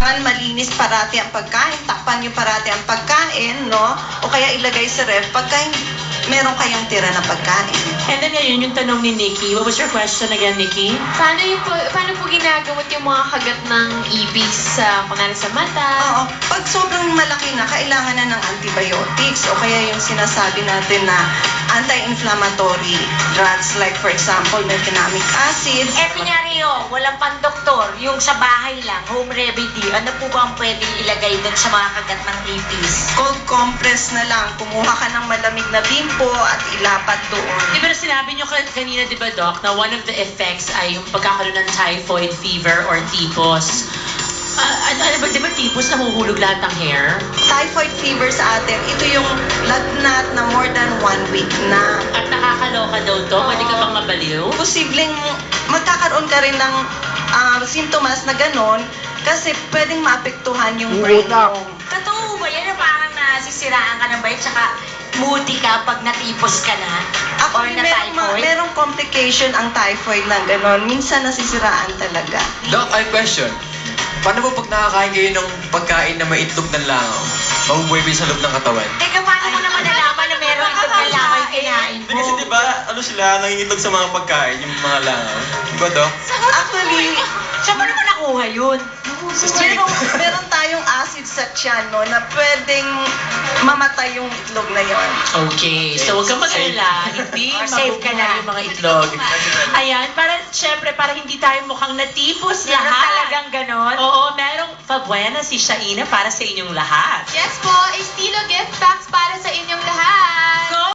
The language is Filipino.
Malinis parati ang pagkain, takpan nyo parati ang pagkain, no? O kaya ilagay sa ref pagka meron kayong tira na pagkain. And then ngayon, yung tanong ni Nikki. What was your question again, Nikki? Paano po ginagamot yung mga kagat ng ipis sa, kunwari sa mata? Oo. Pag sobrang malaki na, kailangan na ng antibiotics o kaya yung sinasabi natin na anti-inflammatory drugs like for example, mefenamic acid. Kunyari walang pandoktor, yung sa bahay lang, home remedy, ano po ba ang pwedeng ilagay doon sa mga kagat ng ipis? Cold compress na lang. Kumuha ka ng malamig na bimpo at ilapat doon. Di ba sinabi nyo kanina, di ba, Doc, na one of the effects ay yung pagkakaroon ng typhoid fever or typhus. Ano ba, di ba typhus nahuhulog lahat ng hair? Typhoid fever sa atin, ito yung lagnat na more than 1 week na. At nakakaloka daw to? Pwede ka bang mabaliw? Posibleng magkakaroon ka rin ng sintomas na ganon kasi pwedeng maapektuhan yung brain mo. Totoo ba yan na parang nasisiraan ka ng bayad tsaka muti ka pag natipos ka na? Or Actually, na-typhoid? merong complication ang typhoid na ganon. Minsan nasisiraan talaga. Doc, I question. Paano po pag nakakain kayo ng pagkain na may itlog ng langaw? Mabubuhay ba sa loob ng katawan? Teka, paano mo naman nalaman na meron itong langaw yung kinain Hindi mo? kasi diba, ano sila, nangingitlog sa mga pagkain, yung mga langaw. Di ba, Doc? Actually, Saan mo naman nakuha yun? meron tayong acid sa tiyan, no, na pwedeng mamatay yung itlog na yon. Okay, so huwag kang mag-alala. Hindi Or safe ka mabubuhay na. yung mga itlog. Ayan, syempre, para hindi tayo mukhang natipos Meron lahat. talagang ganon? Oo, merong Fabuena si Shaina para sa inyong lahat. Yes po, estilo gift packs para sa inyong lahat. Go!